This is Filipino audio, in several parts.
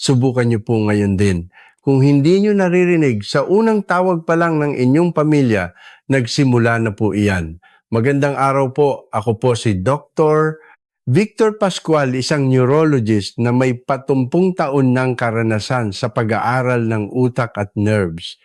Subukan niyo po ngayon din. Kung hindi niyo naririnig, sa unang tawag pa lang ng inyong pamilya, nagsimula na po iyan. Magandang araw po. Ako po si Dr. Victor Pascual, isang neurologist na may 30 taon ng karanasan sa pag-aaral ng utak at nerves.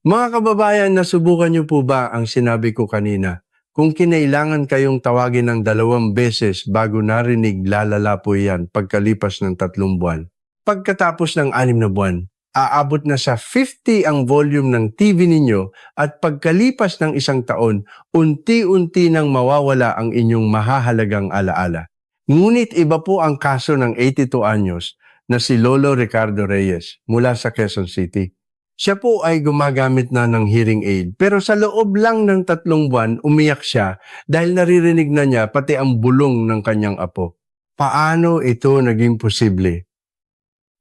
Mga kababayan, nasubukan niyo po ba ang sinabi ko kanina? Kung kinailangan kayong tawagin ng 2 beses bago narinig, lalala po yan pagkalipas ng 3 buwan. Pagkatapos ng 6 na buwan, aabot na sa 50 ang volume ng TV ninyo at pagkalipas ng 1 taon, unti-unti nang mawawala ang inyong mahahalagang alaala. Ngunit iba po ang kaso ng 82 anyos na si Lolo Ricardo Reyes mula sa Quezon City. Siya po ay gumagamit na ng hearing aid pero sa loob lang ng 3 buwan umiyak siya dahil naririnig na niya pati ang bulong ng kanyang apo. Paano ito naging posible?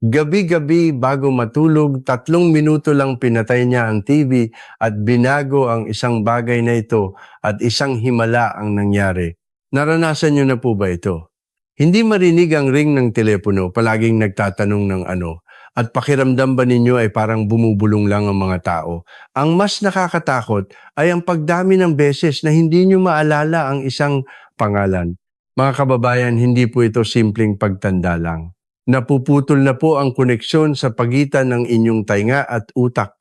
Gabi-gabi bago matulog, 3 minuto lang pinatay niya ang TV at binago ang isang bagay na ito at isang himala ang nangyari. Naranasan niyo na po ba ito? Hindi marinig ang ring ng telepono, palaging nagtatanong ng ano, at pakiramdam ba ninyo ay parang bumubulong lang ang mga tao? Ang mas nakakatakot ay ang pagdami ng beses na hindi nyo maalala ang isang pangalan. Mga kababayan, hindi po ito simpleng pagtanda lang. Napuputol na po ang koneksyon sa pagitan ng inyong tainga at utak.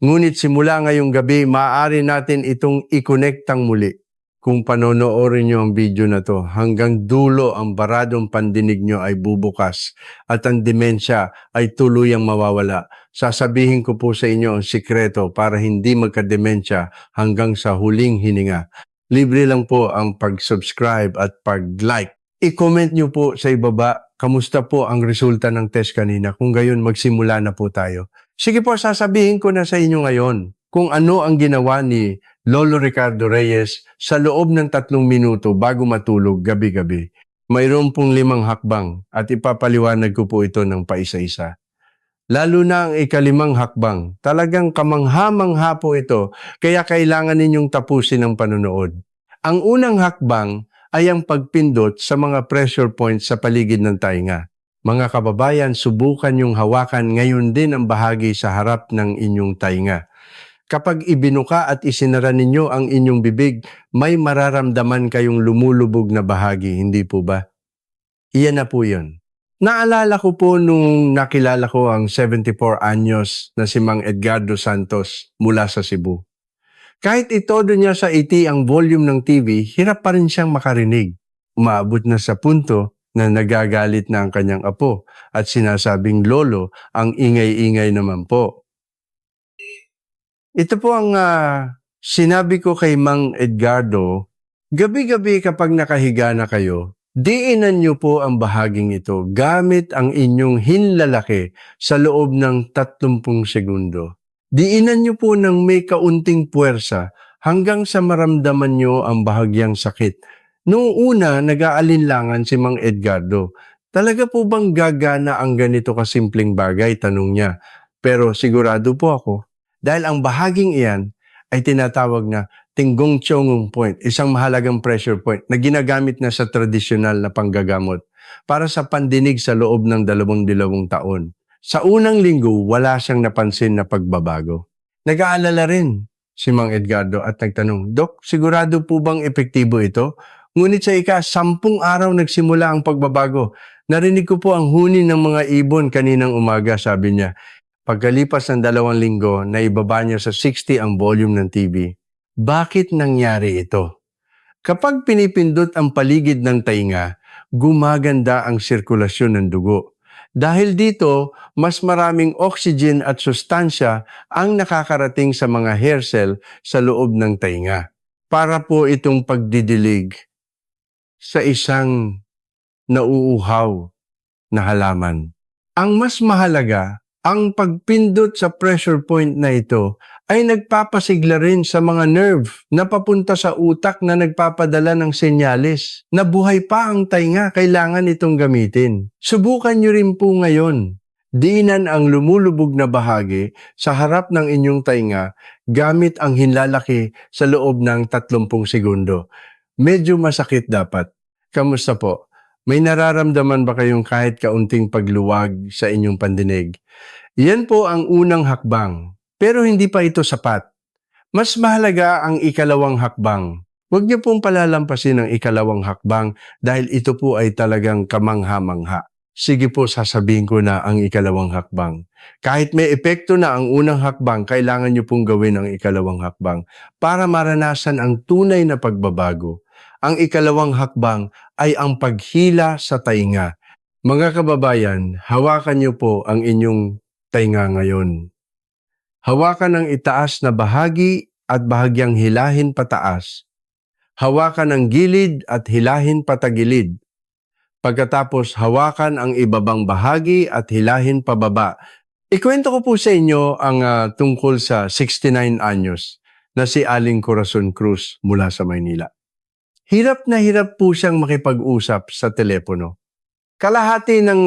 Ngunit simula ngayong gabi, maaari natin itong i-connectang muli. Kung panonoorin nyo ang video na to, hanggang dulo ang baradong pandinig nyo ay bubukas at ang demensya ay tuluyang mawawala. Sasabihin ko po sa inyo ang sikreto para hindi magka-demensya hanggang sa huling hininga. Libre lang po ang pag-subscribe at pag-like. I-comment nyo po sa ibaba, kamusta po ang resulta ng test kanina? Kung gayon, magsimula na po tayo. Sige po, sasabihin ko na sa inyo ngayon kung ano ang ginawa ni Lolo Ricardo Reyes sa loob ng 3 minuto bago matulog gabi-gabi. Mayroon pong 5 hakbang at ipapaliwanag ko po ito ng paisa-isa. Lalo na ang ika-5 hakbang, talagang kamangha-mangha po ito, kaya kailangan ninyong tapusin ang panonood. Ang unang hakbang ay ang pagpindot sa mga pressure points sa paligid ng tainga. Mga kababayan, subukan yung hawakan ngayon din ang bahagi sa harap ng inyong tainga. Kapag ibinuka at isinara ninyo ang inyong bibig, may mararamdaman kayong lumulubog na bahagi, hindi po ba? Iyan na po yun. Naalala ko po nung nakilala ko ang 74 anyos na si Mang Edgardo Santos mula sa Cebu. Kahit itodo niya sa iti ang volume ng TV, hirap pa rin siyang makarinig. Umaabot na sa punto na nagagalit na ang kanyang apo at sinasabing, "Lolo, ang ingay-ingay naman po." Ito po ang sinabi ko kay Mang Edgardo, gabi-gabi kapag nakahiga na kayo, diinan niyo po ang bahaging ito gamit ang inyong hinlalaki sa loob ng 30 segundo. Diinan niyo po ng may kaunting puwersa hanggang sa maramdaman niyo ang bahagyang sakit. Noong una, nag-aalinlangan si Mang Edgardo. Talaga po bang gagana ang ganito kasimpleng bagay? Tanong niya. Pero sigurado po ako, dahil ang bahaging iyan ay tinatawag na tinggong chongong point, isang mahalagang pressure point na ginagamit na sa tradisyonal na panggagamot para sa pandinig sa loob ng 2 taon. Sa unang linggo, wala siyang napansin na pagbabago. Nag-aalala rin si Mang Edgardo at nagtanong, "Dok, sigurado po bang epektibo ito?" Ngunit sa ika-10 araw nagsimula ang pagbabago. "Narinig ko po ang huni ng mga ibon kaninang umaga," sabi niya. Pagkalipas ng 2 linggo, naibaba niya sa 60 ang volume ng TV. Bakit nangyari ito? Kapag pinipindot ang paligid ng tainga, gumaganda ang sirkulasyon ng dugo. Dahil dito, mas maraming oxygen at sustansya ang nakakarating sa mga hair cell sa loob ng tainga. Para po itong pagdidilig sa isang nauuhaw na halaman. Ang mas mahalaga, ang pagpindot sa pressure point na ito ay nagpapasigla rin sa mga nerve na papunta sa utak na nagpapadala ng senyales. Na buhay pa ang tainga, kailangan itong gamitin. Subukan nyo rin po ngayon. Diinan ang lumulubog na bahagi sa harap ng inyong tainga gamit ang hinlalaki sa loob ng 30 segundo. Medyo masakit dapat. Kamusta po? May nararamdaman ba kayong kahit kaunting pagluwag sa inyong pandinig? Yan po ang unang hakbang, pero hindi pa ito sapat. Mas mahalaga ang ikalawang hakbang. Huwag niyo pong palalampasin ang ikalawang hakbang dahil ito po ay talagang kamangha-mangha. Sige po, sasabihin ko na ang ikalawang hakbang. Kahit may epekto na ang unang hakbang, kailangan niyo pong gawin ang ikalawang hakbang para maranasan ang tunay na pagbabago. Ang ikalawang hakbang ay ang paghila sa tainga. Mga kababayan, hawakan niyo po ang inyong tainga ngayon. Hawakan ang itaas na bahagi at bahagyang hilahin pataas. Hawakan ang gilid at hilahin patagilid. Pagkatapos hawakan ang ibabang bahagi at hilahin pababa. Ikwento ko po sa inyo ang tungkol sa 69 anyos na si Aling Corazon Cruz mula sa Maynila. Hirap na hirap po siyang makipag-usap sa telepono. Kalahati ng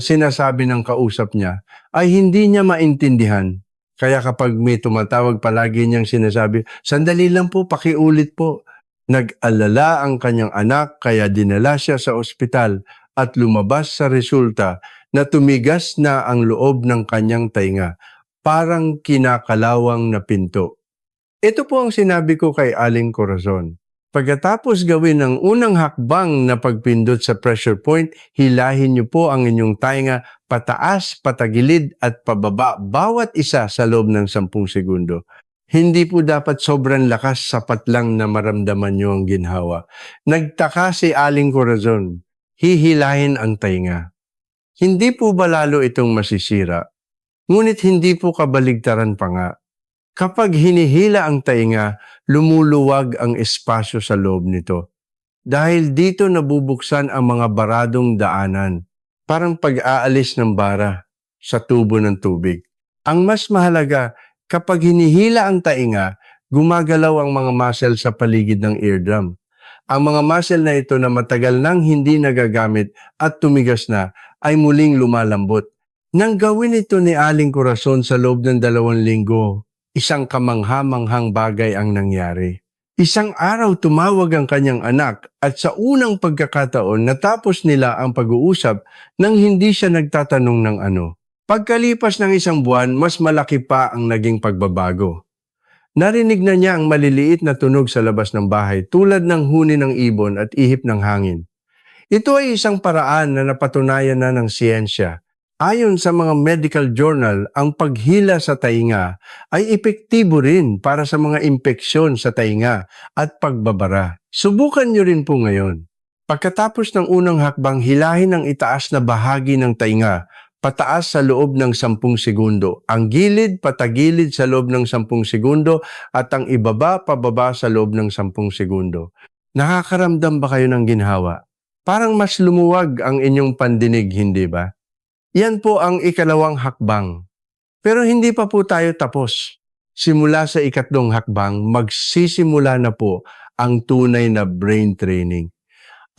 sinasabi ng kausap niya ay hindi niya maintindihan. Kaya kapag may tumatawag, palagi niyang sinasabi, "Sandali lang po, pakiulit po." Nag-alala ang kanyang anak kaya dinala siya sa ospital at lumabas sa resulta na tumigas na ang loob ng kanyang tainga. Parang kinakalawang na pinto. Ito po ang sinabi ko kay Aling Corazon. Pagkatapos gawin ang unang hakbang na pagpindot sa pressure point, hilahin niyo po ang inyong tainga pataas, patagilid at pababa bawat isa sa loob ng 10 segundo. Hindi po dapat sobrang lakas, sapat lang na maramdaman niyo ang ginhawa. Nagtaka si Aling Corazon, hihilahin ang tainga. Hindi po ba lalo itong masisira? Ngunit hindi po kabaligtaran pa nga. Kapag hinihila ang tainga, lumuluwag ang espasyo sa loob nito. Dahil dito nabubuksan ang mga baradong daanan, parang pag-aalis ng bara sa tubo ng tubig. Ang mas mahalaga, kapag hinihila ang tainga, gumagalaw ang mga muscle sa paligid ng eardrum. Ang mga muscle na ito na matagal nang hindi nagagamit at tumigas na ay muling lumalambot. Nang gawin ito ni Aling Corazon sa loob ng 2 linggo, isang kamangha-manghang bagay ang nangyari. Isang araw tumawag ang kanyang anak at sa unang pagkakataon natapos nila ang pag-uusap nang hindi siya nagtatanong ng ano. Pagkalipas ng 1 buwan, mas malaki pa ang naging pagbabago. Narinig na niya ang maliliit na tunog sa labas ng bahay tulad ng huni ng ibon at ihip ng hangin. Ito ay isang paraan na napatunayan na ng siyensya. Ayon sa mga medical journal, ang paghila sa tainga ay epektibo rin para sa mga impeksyon sa tainga at pagbabara. Subukan niyo rin po ngayon. Pagkatapos ng unang hakbang, hilahin ang itaas na bahagi ng tainga pataas sa loob ng 10 segundo, ang gilid patagilid sa loob ng 10 segundo at ang ibaba pababa sa loob ng 10 segundo. Nakakaramdam ba kayo ng ginhawa? Parang mas lumuwag ang inyong pandinig, hindi ba? Yan po ang ikalawang hakbang. Pero hindi pa po tayo tapos. Simula sa ikatlong hakbang, magsisimula na po ang tunay na brain training.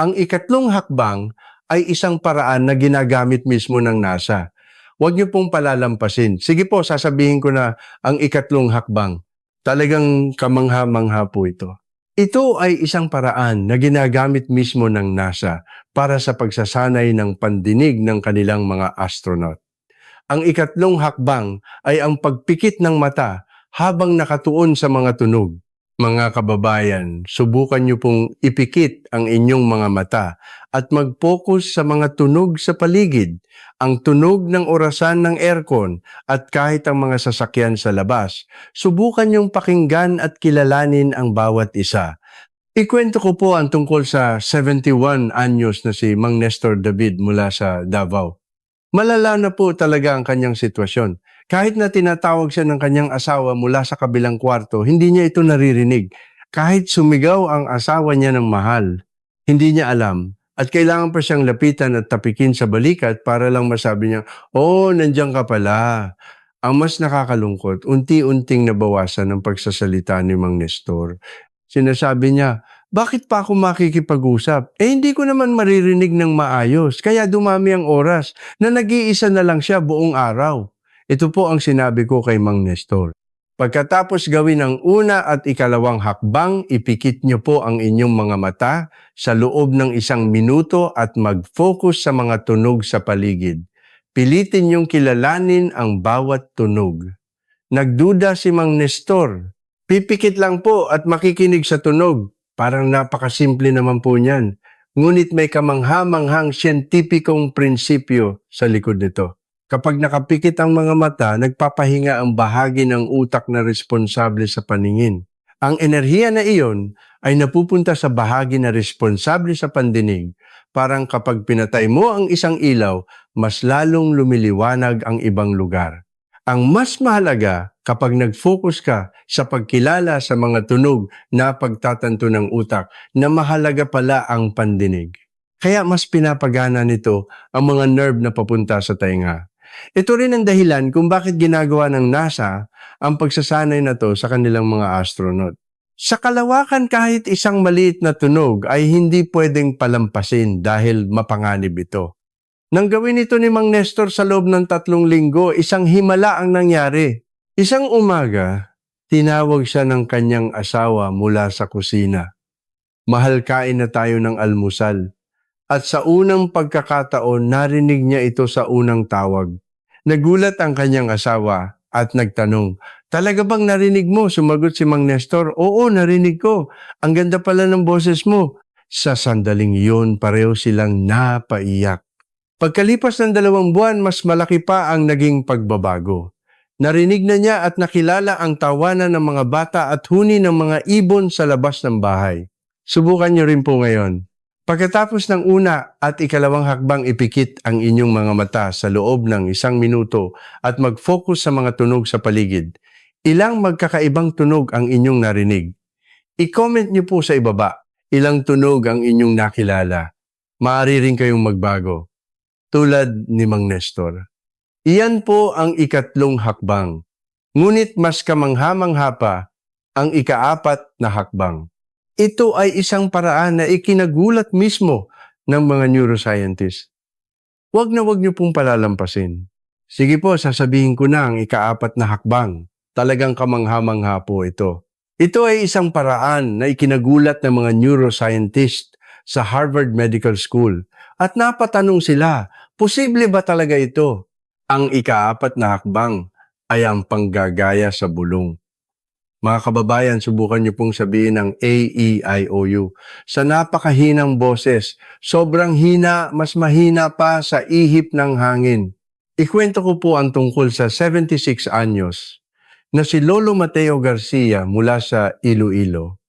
Ang ikatlong hakbang ay isang paraan na ginagamit mismo ng NASA. Huwag niyo pong palalampasin. Sige po, sasabihin ko na ang ikatlong hakbang. Talagang kamangha-mangha po ito. Ito ay isang paraan na ginagamit mismo ng NASA para sa pagsasanay ng pandinig ng kanilang mga astronaut. Ang ikatlong hakbang ay ang pagpikit ng mata habang nakatuon sa mga tunog. Mga kababayan, subukan niyo pong ipikit ang inyong mga mata at mag-focus sa mga tunog sa paligid, ang tunog ng orasan ng aircon at kahit ang mga sasakyan sa labas. Subukan niyong pakinggan at kilalanin ang bawat isa. Ikwento ko po ang tungkol sa 71 anyos na si Mang Nestor David mula sa Davao. Malala na po talaga ang kanyang sitwasyon. Kahit na tinatawag siya ng kanyang asawa mula sa kabilang kwarto, hindi niya ito naririnig. Kahit sumigaw ang asawa niya ng mahal, hindi niya alam. At kailangan pa siyang lapitan at tapikin sa balikat para lang masabi niya, "Oh, nandiyan ka pala." Ang mas nakakalungkot, unti-unting nabawasan ang pagsasalita ni Mang Nestor. Sinasabi niya, "Bakit pa ako makikipag-usap? Hindi ko naman maririnig ng maayos. Kaya dumami ang oras na nag-iisa na lang siya buong araw." Ito po ang sinabi ko kay Mang Nestor. Pagkatapos gawin ang una at ikalawang hakbang, ipikit niyo po ang inyong mga mata sa loob ng 1 minuto at mag-focus sa mga tunog sa paligid. Pilitin niyong kilalanin ang bawat tunog. Nagduda si Mang Nestor. Pipikit lang po at makikinig sa tunog. Parang napakasimple naman po niyan. Ngunit may kamangha-manghang siyentipikong prinsipyo sa likod nito. Kapag nakapikit ang mga mata, nagpapahinga ang bahagi ng utak na responsable sa paningin. Ang enerhiya na iyon ay napupunta sa bahagi na responsable sa pandinig. Parang kapag pinatay mo ang isang ilaw, mas lalong lumiliwanag ang ibang lugar. Ang mas mahalaga kapag nag-focus ka sa pagkilala sa mga tunog na pagtatanto ng utak na mahalaga pala ang pandinig. Kaya mas pinapagana nito ang mga nerve na papunta sa tainga. Ito rin ang dahilan kung bakit ginagawa ng NASA ang pagsasanay na to sa kanilang mga astronaut. Sa kalawakan, kahit isang maliit na tunog ay hindi pwedeng palampasin dahil mapanganib ito. Nang gawin ito ni Mang Nestor sa loob ng 3 linggo, isang himala ang nangyari. Isang umaga, tinawag siya ng kanyang asawa mula sa kusina. Mahal, kain na tayo ng almusal. At sa unang pagkakataon, narinig niya ito sa unang tawag. Nagulat ang kanyang asawa at nagtanong, "Talaga bang narinig mo?" Sumagot si Mang Nestor, "Oo, narinig ko. Ang ganda pala ng boses mo." Sa sandaling iyon, pareho silang napaiyak. Pagkalipas ng 2 buwan, mas malaki pa ang naging pagbabago. Narinig na niya at nakilala ang tawanan ng mga bata at huni ng mga ibon sa labas ng bahay. Subukan niyo rin po ngayon. Pagkatapos ng una at ikalawang hakbang, ipikit ang inyong mga mata sa loob ng 1 minuto at mag-focus sa mga tunog sa paligid. Ilang magkakaibang tunog ang inyong narinig? I-comment niyo po sa ibaba. Ilang tunog ang inyong nakilala? Maaari rin kayong magbago. Tulad ni Mang Nestor. Iyan po ang 2 hakbang. Ngunit mas kamangha-mangha pa ang 4 na hakbang. Ito ay isang paraan na ikinagulat mismo ng mga neuroscientists. Huwag niyo pong palalampasin. Sige po, sasabihin ko na ang 4 na hakbang. Talagang kamangha-mangha po ito. Ito ay isang paraan na ikinagulat ng mga neuroscientists sa Harvard Medical School. At napatanong sila, posible ba talaga ito? Ang 4 na hakbang ay ang panggagaya sa bulong. Mga kababayan, subukan niyo pong sabihin ang A-E-I-O-U. Sa napakahinang boses, sobrang hina, mas mahina pa sa ihip ng hangin. Ikwento ko po ang tungkol sa 76 anyos na si Lolo Mateo Garcia mula sa Iloilo.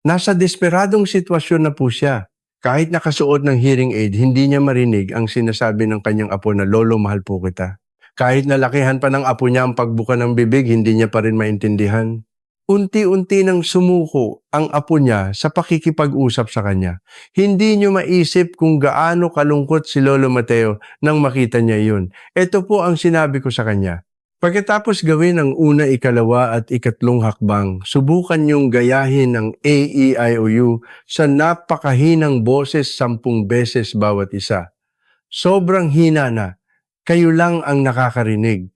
Nasa desperadong sitwasyon na po siya. Kahit nakasuot ng hearing aid, hindi niya marinig ang sinasabi ng kanyang apo na, "Lolo, mahal po kita." Kahit nalakihan pa ng apo niya ang pagbuka ng bibig, hindi niya pa rin maintindihan. Unti-unti nang sumuko ang apo niya sa pakikipag-usap sa kanya. Hindi niyo maisip kung gaano kalungkot si Lolo Mateo nang makita niya iyon. Ito po ang sinabi ko sa kanya. Pagkatapos gawin ang una, ikalawa at 3 hakbang, subukan niyong gayahin ang A-E-I-O-U sa napakahinang boses 10 beses bawat isa. Sobrang hina na. Kayo lang ang nakakarinig.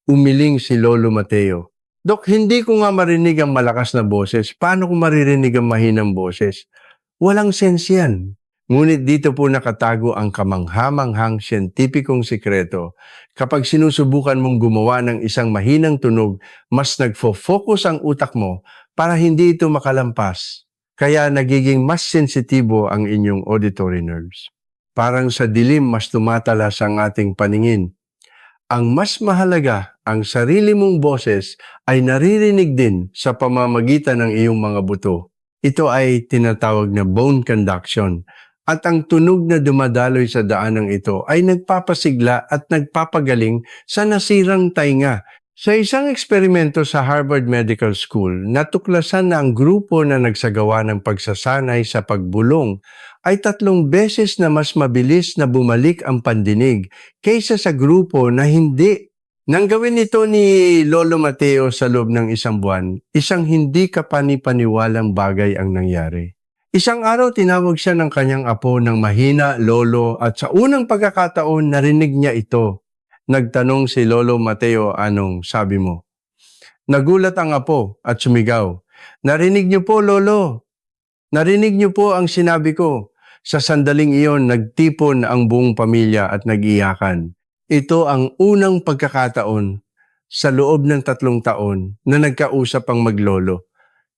Umiling si Lolo Mateo. "Dok, hindi ko nga marinig ang malakas na boses. Paano ko maririnig ang mahinang boses?" Walang sense yan. Ngunit dito po nakatago ang kamangha-manghang siyentipikong sikreto. Kapag sinusubukan mong gumawa ng isang mahinang tunog, mas nagfo-focus ang utak mo para hindi ito makalampas. Kaya nagiging mas sensitibo ang inyong auditory nerves. Parang sa dilim, mas tumatalas ang ating paningin. Ang mas mahalaga, ang sarili mong boses ay naririnig din sa pamamagitan ng iyong mga buto. Ito ay tinatawag na bone conduction. At ang tunog na dumadaloy sa daanang ito ay nagpapasigla at nagpapagaling sa nasirang tainga. Sa isang eksperimento sa Harvard Medical School, natuklasan na ang grupo na nagsagawa ng pagsasanay sa pagbulong ay 3 beses na mas mabilis na bumalik ang pandinig kaysa sa grupo na hindi. Nang gawin ito ni Lolo Mateo sa loob ng 1 buwan, isang hindi kapani-paniwalang bagay ang nangyari. Isang araw, tinawag siya ng kanyang apo ng mahina, "Lolo," at sa unang pagkakataon, narinig niya ito. Nagtanong si Lolo Mateo, "Anong sabi mo?" Nagulat ang apo at sumigaw. Narinig niyo po, Lolo. Narinig niyo po ang sinabi ko. Sa sandaling iyon, nagtipon ang buong pamilya at nag-iyakan. Ito ang unang pagkakataon sa loob ng 3 taon na nagkausap ang maglolo.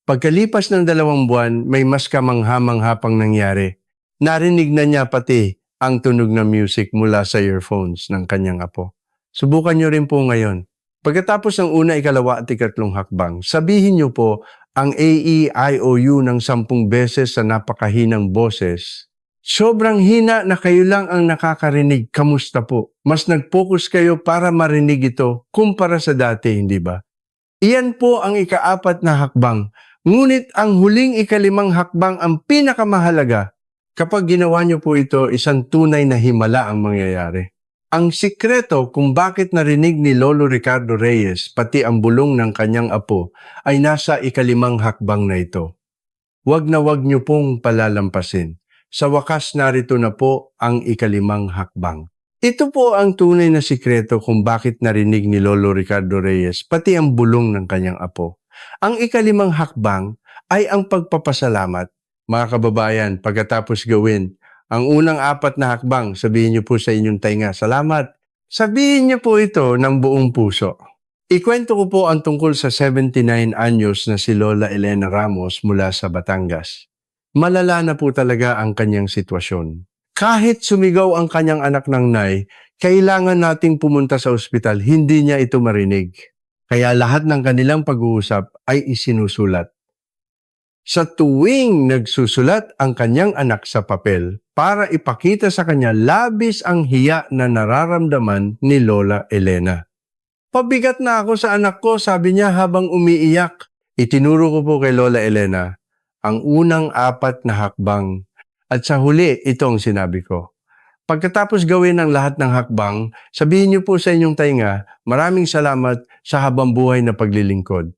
Pagkalipas ng 2 buwan, may mas kamangha-mangha pang nangyari. Narinig na niya pati ang tunog ng music mula sa earphones ng kanyang apo. Subukan niyo rin po ngayon. Pagkatapos ng una, ikalawa at ikatlong hakbang, sabihin niyo po ang AEIOU ng 10 beses sa napakahinang boses. Sobrang hina na kayo lang ang nakakarinig. Kamusta po? Mas nag-focus kayo para marinig ito kumpara sa dati, hindi ba? Iyan po ang ika-4 na hakbang. Ngunit ang huling ika-5 hakbang ang pinakamahalaga. Kapag ginawa niyo po ito, isang tunay na himala ang mangyayari. Ang sikreto kung bakit narinig ni Lolo Ricardo Reyes pati ang bulong ng kanyang apo ay nasa ika-5 hakbang na ito. Huwag na huwag niyo pong palalampasin. Sa wakas narito na po ang ika-5 hakbang. Ito po ang tunay na sikreto kung bakit narinig ni Lolo Ricardo Reyes pati ang bulong ng kanyang apo. Ang ika-5 hakbang ay ang pagpapasalamat. Mga kababayan, pagkatapos gawin ang unang 4 na hakbang, sabihin niyo po sa inyong tainga, salamat. Sabihin niyo po ito ng buong puso. Ikwento ko po ang tungkol sa 79 anyos na si Lola Elena Ramos mula sa Batangas. Malala na po talaga ang kanyang sitwasyon. Kahit sumigaw ang kanyang anak ng nay, kailangan nating pumunta sa ospital, hindi niya ito marinig. Kaya lahat ng kanilang pag-uusap ay isinusulat. Sa tuwing nagsusulat ang kanyang anak sa papel para ipakita sa kanya labis ang hiya na nararamdaman ni Lola Elena. Pabigat na ako sa anak ko, sabi niya habang umiiyak. Itinuro ko po kay Lola Elena ang unang 4 na hakbang at sa huli ito ang sinabi ko. Pagkatapos gawin ang lahat ng hakbang, sabihin niyo po sa inyong tainga, maraming salamat sa habang buhay na paglilingkod.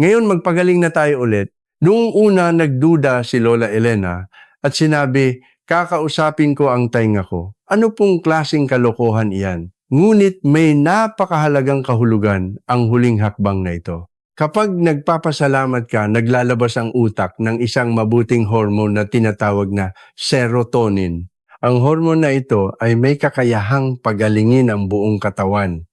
Ngayon magpagaling na tayo ulit. Noong una nagduda si Lola Elena at sinabi, kakausapin ko ang tainga ko. Ano pong klaseng kalokohan iyan? Ngunit may napakahalagang kahulugan ang huling hakbang na ito. Kapag nagpapasalamat ka, naglalabas ang utak ng isang mabuting hormone na tinatawag na serotonin. Ang hormone na ito ay may kakayahang pagalingin ang buong katawan,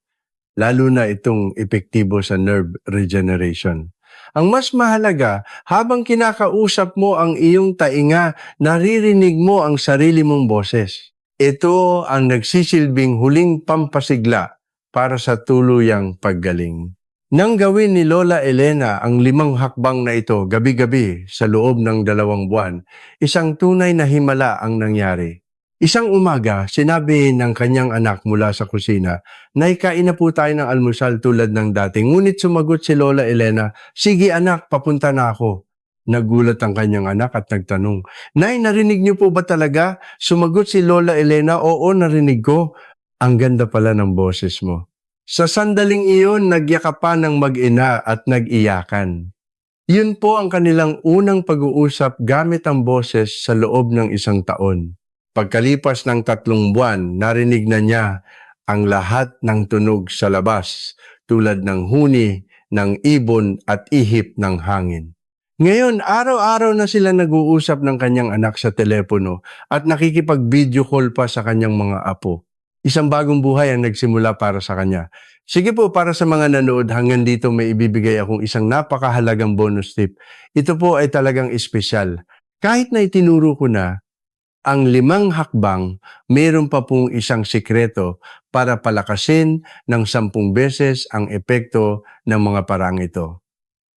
lalo na itong epektibo sa nerve regeneration. Ang mas mahalaga, habang kinakausap mo ang iyong tainga, naririnig mo ang sarili mong boses. Ito ang nagsisilbing huling pampasigla para sa tuluyang paggaling. Nang gawin ni Lola Elena ang 5 hakbang na ito gabi-gabi sa loob ng 2 buwan, isang tunay na himala ang nangyari. Isang umaga, sinabi ng kanyang anak mula sa kusina, "Naikain na po tayo ng almusal tulad ng dati." Ngunit sumagot si Lola Elena, "Sige anak, papunta na ako." Nagulat ang kanyang anak at nagtanong, "Nay, narinig niyo po ba talaga?" Sumagot si Lola Elena, "Oo, narinig ko." Ang ganda pala ng boses mo. Sa sandaling iyon, nagyakapan ng mag-ina at nag-iyakan. Yun po ang kanilang unang pag-uusap gamit ang boses sa loob ng 1 taon. Pagkalipas ng 3 buwan, narinig na niya ang lahat ng tunog sa labas tulad ng huni, ng ibon at ihip ng hangin. Ngayon, araw-araw na sila nag-uusap ng kanyang anak sa telepono at nakikipag-video call pa sa kanyang mga apo. Isang bagong buhay ang nagsimula para sa kanya. Sige po, para sa mga nanood, hanggang dito may ibibigay akong isang napakahalagang bonus tip. Ito po ay talagang espesyal. Kahit na itinuro ko na ang 5 hakbang, mayroon pa pong isang sikreto para palakasin ng 10 beses ang epekto ng mga parang ito.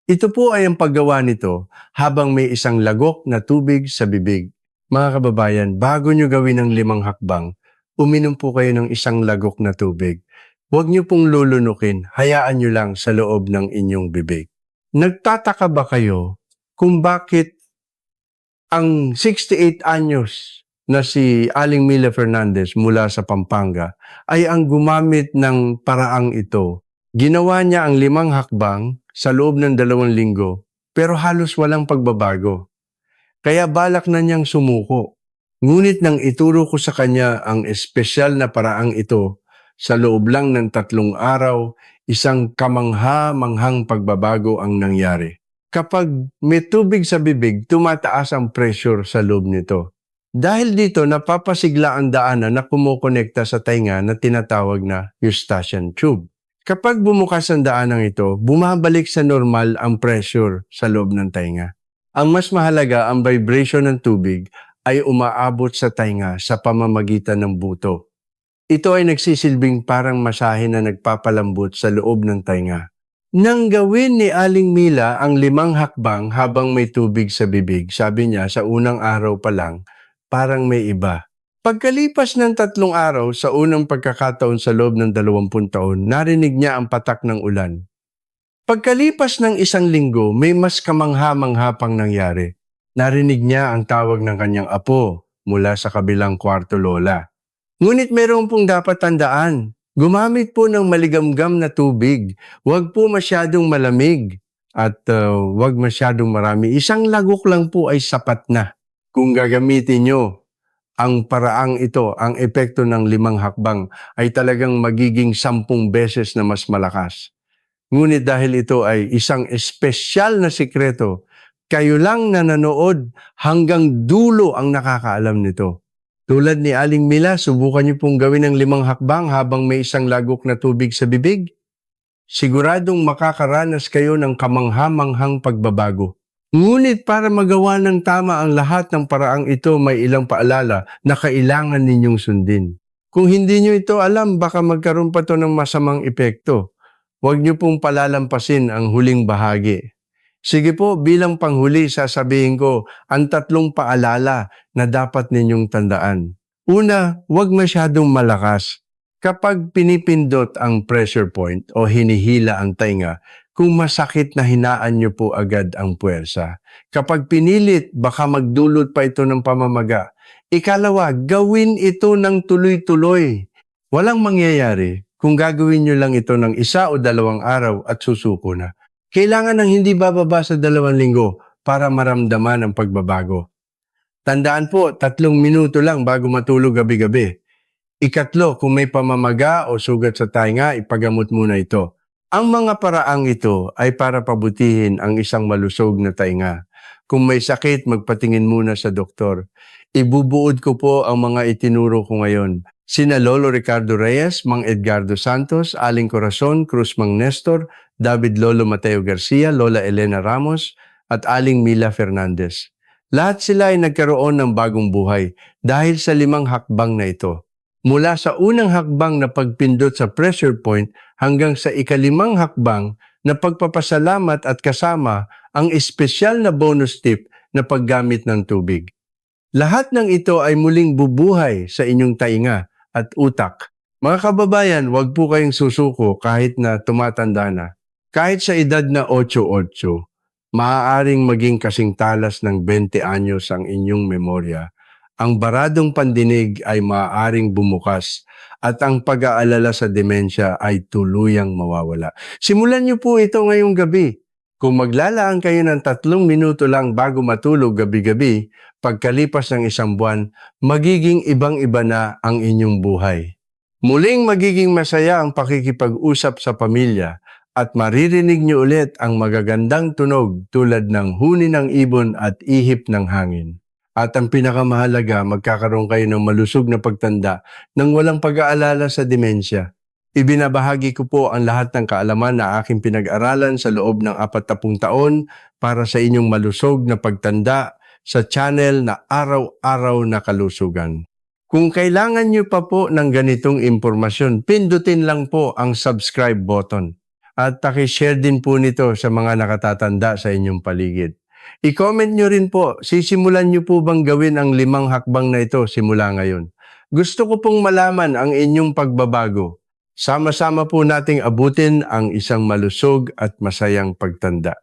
Ito po ay ang paggawa nito habang may isang lagok na tubig sa bibig. Mga kababayan, bago nyo gawin ang 5 hakbang, uminom po kayo ng isang lagok na tubig. Huwag nyo pong lulunukin, hayaan nyo lang sa loob ng inyong bibig. Nagtataka ba kayo kung bakit ang 68 anyos na si Aling Mila Fernandez mula sa Pampanga ay ang gumamit ng paraang ito? Ginawa niya ang 5 hakbang sa loob ng 2 linggo pero halos walang pagbabago. Kaya balak na niyang sumuko. Ngunit nang ituro ko sa kanya ang espesyal na paraang ito, Sa loob lang ng 3 araw, isang kamangha-manghang pagbabago ang nangyari. Kapag may tubig sa bibig, tumataas ang pressure sa loob nito. Dahil dito, napapasigla ang daanan na kumukonekta sa tainga na tinatawag na Eustachian tube. Kapag bumukas ang daanang ito, bumabalik sa normal ang pressure sa loob ng tainga. Ang mas mahalaga, ang vibration ng tubig ay umaabot sa tainga sa pamamagitan ng buto. Ito ay nagsisilbing parang masahe na nagpapalambot sa loob ng tainga. Nang gawin ni Aling Mila ang 5 hakbang habang may tubig sa bibig, sabi niya sa unang araw pa lang, parang may iba. Pagkalipas ng 3 araw sa unang pagkakataon sa loob ng 20 taon, narinig niya ang patak ng ulan. Pagkalipas ng 1 linggo, may mas kamangha-mangha pang nangyari. Narinig niya ang tawag ng kanyang apo mula sa kabilang kwarto lola. Ngunit meron pong dapat tandaan. Gumamit po ng maligamgam na tubig. Huwag po masyadong malamig at huwag masyadong marami. 1 lagok lang po ay sapat na. Kung gagamitin nyo ang paraang ito, ang epekto ng 5 hakbang ay talagang magiging 10 beses na mas malakas. Ngunit dahil ito ay isang espesyal na sikreto, kayo lang na nanood hanggang dulo ang nakakaalam nito. Tulad ni Aling Mila, subukan niyo pong gawin ang 5 hakbang habang may 1 lagok na tubig sa bibig. Siguradong makakaranas kayo ng kamangha-manghang pagbabago. Ngunit para magawa ng tama ang lahat ng paraang ito, may ilang paalala na kailangan ninyong sundin. Kung hindi niyo ito alam, baka magkaroon pa to ng masamang epekto. Huwag niyo pong palalampasin ang huling bahagi. Sige po, bilang panghuli sasabihin ko ang 3 paalala na dapat ninyong tandaan. Una, huwag masyadong malakas. Kapag pinipindot ang pressure point o hinihila ang tainga, kung masakit na hinaan niyo po agad ang puwersa. Kapag pinilit, baka magdulot pa ito ng pamamaga. Ikalawa, gawin ito ng tuloy-tuloy. Walang mangyayari kung gagawin niyo lang ito ng 1 o 2 araw at susuko na. Kailangan ng hindi bababa sa 2 linggo para maramdaman ang pagbabago. Tandaan po, 3 minuto lang bago matulog gabi-gabi. Ikatlo, kung may pamamaga o sugat sa tainga, ipagamot muna ito. Ang mga paraang ito ay para pabutihin ang isang malusog na tainga. Kung may sakit, magpatingin muna sa doktor. Ibubuod ko po ang mga itinuro ko ngayon. Sina Lolo Ricardo Reyes, Mang Edgardo Santos, Aling Corazon, Cruz Mang Nestor, David Lolo Mateo Garcia, Lola Elena Ramos, at Aling Mila Fernandez. Lahat sila ay nagkaroon ng bagong buhay dahil sa 5 hakbang na ito. Mula sa unang hakbang na pagpindot sa pressure point hanggang sa ika-5 hakbang na pagpapasalamat at kasama ang espesyal na bonus tip na paggamit ng tubig. Lahat ng ito ay muling bubuhay sa inyong tainga at utak. Mga kababayan, huwag po kayong susuko kahit na tumatanda na. Kahit sa edad na 8-8, maaaring maging kasing talas ng 20 anyos ang inyong memorya. Ang baradong pandinig ay maaaring bumukas at ang pag-aalala sa demensya ay tuluyang mawawala. Simulan niyo po ito ngayong gabi. Kung maglalaan kayo ng 3 minuto lang bago matulog gabi-gabi, pagkalipas ng 1 buwan, magiging ibang-iba na ang inyong buhay. Muling magiging masaya ang pakikipag-usap sa pamilya at maririnig niyo ulit ang magagandang tunog tulad ng huni ng ibon at ihip ng hangin. At ang pinakamahalaga, magkakaroon kayo ng malusog na pagtanda nang walang pag-aalala sa demensya. Ibinabahagi ko po ang lahat ng kaalaman na aking pinag-aralan sa loob ng 40 taon para sa inyong malusog na pagtanda sa channel na Araw-Araw na Kalusugan. Kung kailangan nyo pa po ng ganitong impormasyon, pindutin lang po ang subscribe button at paki-share din po nito sa mga nakatatanda sa inyong paligid. I-comment nyo rin po, sisimulan nyo po bang gawin ang 5 hakbang na ito simula ngayon? Gusto ko pong malaman ang inyong pagbabago. Sama-sama po nating abutin ang isang malusog at masayang pagtanda.